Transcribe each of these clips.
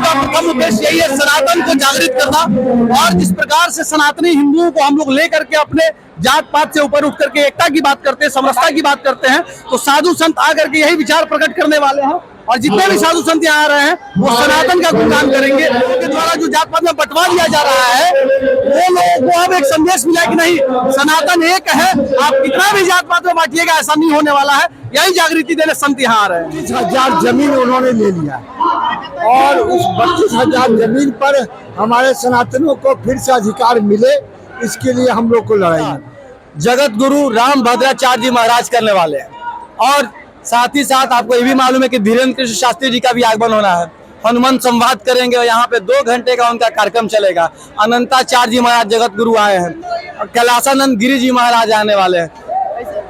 का प्रथम उद्देश्य यही है, सनातन को जागृत करना। और जिस प्रकार से सनातनी हिंदुओं को हम लोग लेकर के अपने जात पात से ऊपर उठ करके एकता की बात करते हैं, समरसता की बात करते हैं, तो साधु संत आकर के यही विचार प्रकट करने वाले हैं। और जितने भी साधु संत यहाँ आ रहे हैं वो सनातन का गुणगान करेंगे। उनके द्वारा जो जात पात में बंटवा दिया जा रहा है, वो लोगों को अब एक संदेश मिला कि नहीं, सनातन एक है, आप कितना भी जात पात में बांटिएगा ऐसा नहीं होने वाला है। यही जागृति देने संत यहाँ आ रहे हैं। 32,000 जमीन उन्होंने ले लिया और उस 32,000 जमीन पर हमारे सनातनों को फिर से अधिकार मिले, इसके लिए हम लोग को लड़ाई है। जगत गुरु राम भद्राचार्य जी महाराज करने वाले हैं। और साथ ही साथ आपको ये भी मालूम है कि धीरेन्द्र कृष्ण शास्त्री जी का भी आगमन होना है। हनुमान संवाद करेंगे और यहाँ पे 2 घंटे का उनका कार्यक्रम चलेगा। अनंताचार्य जी महाराज जगत गुरु आए हैं, कैलासानंद गिरी जी महाराज आने वाले हैं।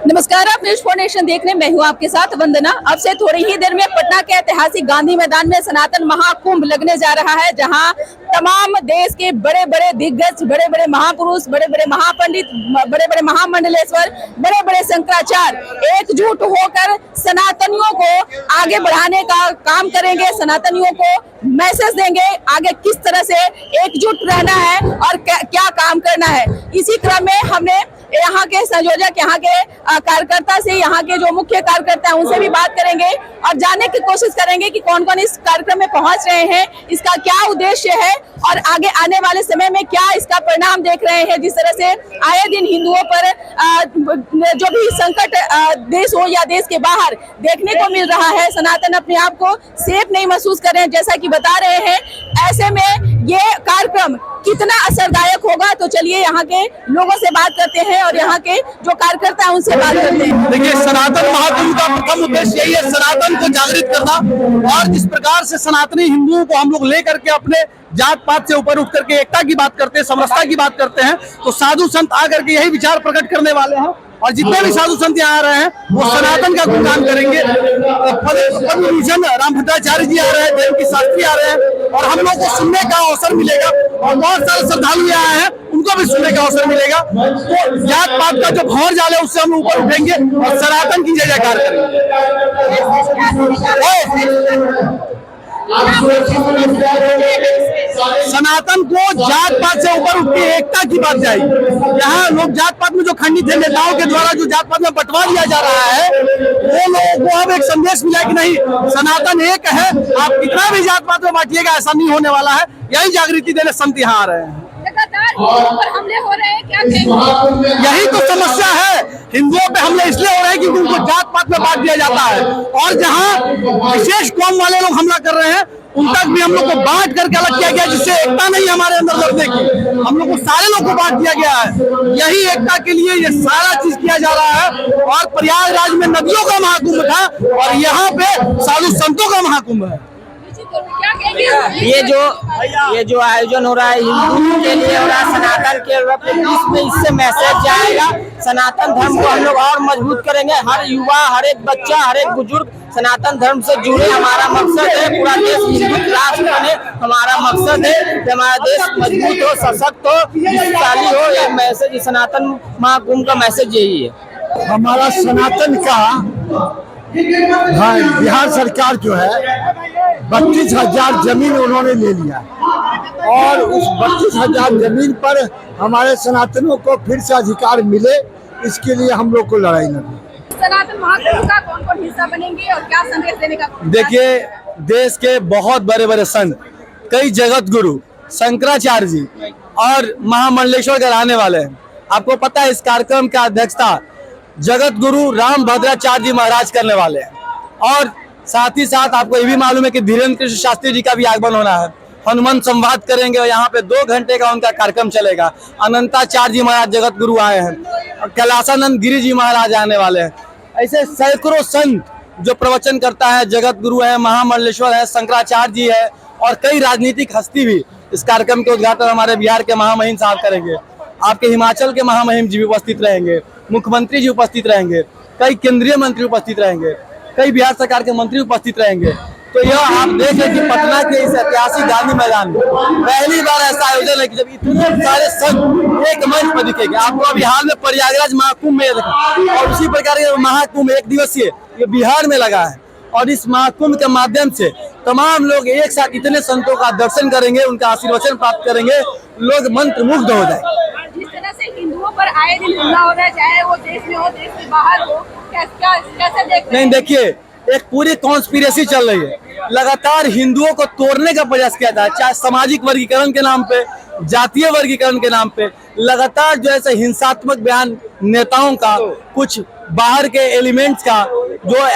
नमस्कार, आप न्यूज़ 4 नेशन देख रहे हैं, मैं हूं आपके साथ वंदना। अब से थोड़ी ही देर में पटना के ऐतिहासिक गांधी मैदान में सनातन महाकुंभ लगने जा रहा है, जहां तमाम देश के बड़े बड़े दिग्गज, बड़े बड़े महापुरुष, बड़े बड़े महापंडित, बड़े बड़े महामंडलेश्वर, बड़े बड़े शंकराचार्य एकजुट होकर सनातनियों को आगे बढ़ाने का काम करेंगे, सनातनियों को मैसेज देंगे आगे किस तरह से एकजुट रहना है और क्या काम करना है। इसी क्रम में हमने यहाँ के संयोजक, यहाँ के कार्यकर्ता से, यहाँ के जो मुख्य कार्यकर्ता हैं उनसे भी बात करेंगे और जानने की कोशिश करेंगे कि कौन कौन इस कार्यक्रम में पहुंच रहे हैं, इसका क्या उद्देश्य है और आगे आने वाले समय में क्या इसका परिणाम देख रहे हैं। जिस तरह से आए दिन हिंदुओं पर जो भी संकट देश हो या देश के बाहर देखने को मिल रहा है, सनातन अपने आप को सेफ नहीं महसूस कर रहे हैं, जैसा कि बता रहे हैं। ऐसे में ये कार्यक्रम कितना असरदायक होगा, तो चलिए यहाँ के लोगों से बात करते हैं और यहाँ के जो कार्यकर्ता हैं उनसे बात करते हैं। देखिए, सनातन महाकुंभ का प्रथम उद्देश्य यही है, सनातन को जागृत करना। और जिस प्रकार से सनातनी हिंदुओं को हम लोग लेकर के अपने जात पात से ऊपर उठ करके एकता की बात करते हैं, समरसता की बात करते हैं, तो साधु संत आकर के यही विचार प्रकट करने वाले हैं। और जितने भी साधु संत यहाँ आ रहे हैं वो सनातन का गुणगान करेंगे। पद्म भूषण राम भद्राचार्य जी आ रहे हैं, देव की शास्त्री आ रहे हैं, और हम लोग को सुनने का अवसर मिलेगा। और बहुत सारे श्रद्धालु आए हैं, उनको भी सुनने का अवसर मिलेगा। तो जात पात का जो भंवर जाल है उससे हम ऊपर उठेंगे और सनातन की जय जयकार करेंगे। सनातन को जात पात से ऊपर उठ के एकता की बात जाएगी। यहाँ लोग जात पात में जो खंडित है, नेताओं के द्वारा जो जात पात में बंटवा दिया जा रहा है, वो लोगों को अब एक संदेश मिला कि नहीं, सनातन एक है, आप कितना भी जात पात में बांटिएगा ऐसा नहीं होने वाला है। यही जागृति देने संत यहाँ आ रहे हैं। लगातार हमले हो रहे हैं, क्या कहेंगे? यही तो समस्या है, हिंदुओं पे हमले इसलिए हो रहे हैं क्योंकि उनको जात पात में बांट दिया जाता है। और जहाँ विशेष कौम वाले लोग हमला कर रहे हैं, उन तक भी हम लोग को बांट करके अलग किया गया, जिससे एकता नहीं हमारे अंदर लड़ने की। हम लोग को सारे लोग को बांट दिया गया है। यही एकता के लिए ये सारा चीज किया जा रहा है। और प्रयागराज में नदियों का महाकुंभ था और यहाँ पे साधु संतों का महाकुंभ है। ये जो आयोजन हो रहा है हिंदू के लिए हो रहा है, सनातन के इसमें इससे मैसेज जाएगा। सनातन धर्म को हम लोग और मजबूत करेंगे। हर युवा, हर एक बच्चा, हर एक बुजुर्ग सनातन धर्म से जुड़े, हमारा मकसद है पूरा देश हिंदू राष्ट्र बने। हमारा मकसद है कि हमारा देश मजबूत हो, सशक्त हो, शक्तिशाली हो। ये मैसेज, सनातन महाकुंभ का मैसेज यही है। हमारा सनातन का बिहार सरकार जो है 32,000 जमीन उन्होंने ले लिया और उस 32,000 जमीन पर हमारे सनातनों को फिर से अधिकार मिले, इसके लिए हम लोग को लड़ाई लड़नी। सनातन महाकुंभ का कौन कौन हिस्सा बनेंगे और क्या संदेश देने का? देखिए, देश के बहुत बड़े बड़े संत, कई जगत गुरु, शंकराचार्य जी और महामंडलेश्वर कराने वाले हैं। आपको पता है, इस कार्यक्रम का अध्यक्षता जगत गुरु राम भद्राचार्य जी महाराज करने वाले हैं। और साथ ही साथ आपको ये भी मालूम है कि धीरेन्द्र कृष्ण शास्त्री जी का भी आगमन होना है। हनुमान संवाद करेंगे और यहाँ पे 2 घंटे का उनका कार्यक्रम चलेगा। अनंताचार्य जी महाराज जगत गुरु आए हैं, कैलासानंद गिरी जी महाराज आने वाले हैं। ऐसे सैकड़ों संत जो प्रवचन करता है, जगत गुरु है, महामंडलेश्वर है, शंकराचार्य जी है और कई राजनीतिक हस्ती भी इस कार्यक्रम के उद्घाटन हमारे बिहार के महामहिम साहब करेंगे। आपके हिमाचल के महामहिम जी भी उपस्थित रहेंगे, मुख्यमंत्री जी उपस्थित रहेंगे, कई केंद्रीय मंत्री उपस्थित रहेंगे, कई बिहार सरकार के मंत्री उपस्थित रहेंगे। तो यह आप देखें कि पटना के इस ऐतिहासिक गांधी मैदान में पहली बार ऐसा आयोजन है कि जब इतने सारे संत एक मंच पर दिखेंगे। आपको अभी हाल में प्रयागराज महाकुंभ में देखा और उसी प्रकार के महाकुंभ 1 दिवसीय ये बिहार में लगा है और इस महाकुंभ के माध्यम से तमाम लोग एक साथ इतने संतों का दर्शन करेंगे, उनका आशीर्वचन प्राप्त करेंगे, लोग मंत्रमुग्ध हो जाए। जिस तरह से हिंदुओं पर आए दिन हमला हो रहा है, चाहे वो देश में हो, देश से बाहर हो, कैसे देखते हैं? नहीं, देखिए, एक पूरी कॉन्स्पिरेसी चल रही है। लगातार हिंदुओं को तोड़ने का प्रयास किया जा रहा है, चाहे सामाजिक वर्गीकरण के नाम पे, जातीय वर्गीकरण के नाम पे। लगातार जो ऐसे हिंसात्मक बयान नेताओं का, कुछ बाहर के एलिमेंट्स का, जो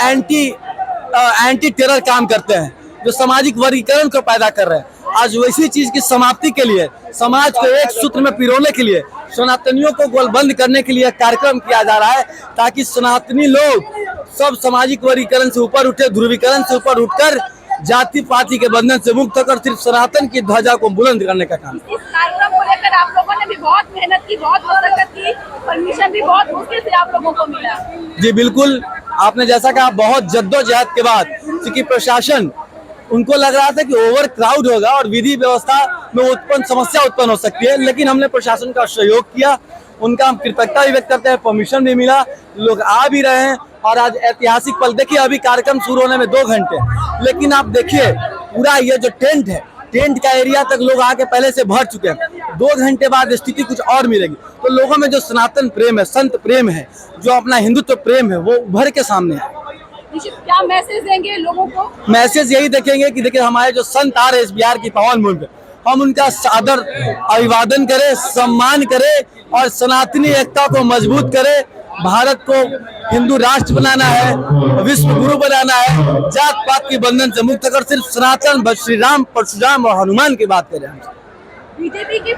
एंटी टेरर काम करते हैं, जो सामाजिक वर्गीकरण को पैदा कर रहे हैं, आज वैसी चीज की समाप्ति के लिए, समाज को एक सूत्र में पिरोने के लिए, सनातनियों को गोलबंद करने के लिए कार्यक्रम किया जा रहा है, ताकि सनातनी लोग सब सामाजिक वर्गीकरण से ऊपर उठे, ध्रुवीकरण से ऊपर उठकर जाति पाति के बंधन से मुक्त होकर सिर्फ सनातन की ध्वजा को बुलंद करने का काम। इस कार्यक्रम को लेकर आप लोगों ने भी बहुत मेहनत की, बहुत मशक्कत की, परमिशन भी बहुत मुश्किल से आप लोगों को मिला। जी बिल्कुल, आपने जैसा कहा, बहुत जद्दोजहद के बाद, क्योंकि प्रशासन, उनको लग रहा था कि ओवर क्राउड होगा और विधि व्यवस्था में समस्या उत्पन्न हो सकती है, लेकिन हमने प्रशासन का सहयोग किया, उनका हम कृतज्ञता भी व्यक्त करते हैं, परमिशन भी मिला, लोग आ भी रहे हैं। और आज ऐतिहासिक पल, देखिए अभी कार्यक्रम शुरू होने में 2 घंटे, लेकिन आप देखिए पूरा ये जो टेंट है, टेंट का एरिया तक लोग आके पहले से भर चुके हैं। 2 घंटे बाद स्थिति कुछ और मिलेगी, तो लोगों में जो सनातन प्रेम है, संत प्रेम है, जो अपना हिंदुत्व प्रेम है, वो उभर के सामने है। क्या मैसेज देंगे लोगों को? मैसेज यही देखेंगे कि देखिए हमारे जो संत आ रहे हैं इस बिहार की पावन भूमि पे, हम उनका सादर अभिवादन करें, सम्मान करें और सनातनी एकता को मजबूत करें। भारत को हिंदू राष्ट्र बनाना है, विश्व गुरु बनाना है, जात पात के बंधन से मुक्त कर सिर्फ सनातन श्री राम, परशुराम और हनुमान की बात करें। बीजेपी की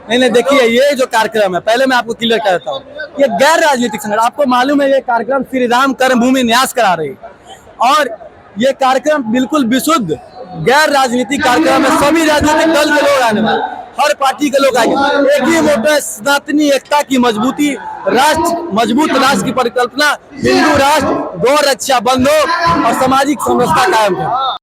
नहीं, देखिए ये जो कार्यक्रम है, पहले मैं आपको क्लियर कर देता हूँ, ये गैर राजनीतिक संगठन, आपको मालूम है ये कार्यक्रम श्री राम कर्मभूमि न्यास करा रही है और ये कार्यक्रम बिल्कुल विशुद्ध गैर राजनीतिक कार्यक्रम है। सभी राजनीतिक दल के लोग आने वाले, हर पार्टी के लोग आएंगे। एक ही मोटो है, सनातनी एकता की मजबूती, मजबूत राष्ट्र की परिकल्पना, हिंदू राष्ट्र, गौ रक्षा बंधो और सामाजिक समरसता कायम है।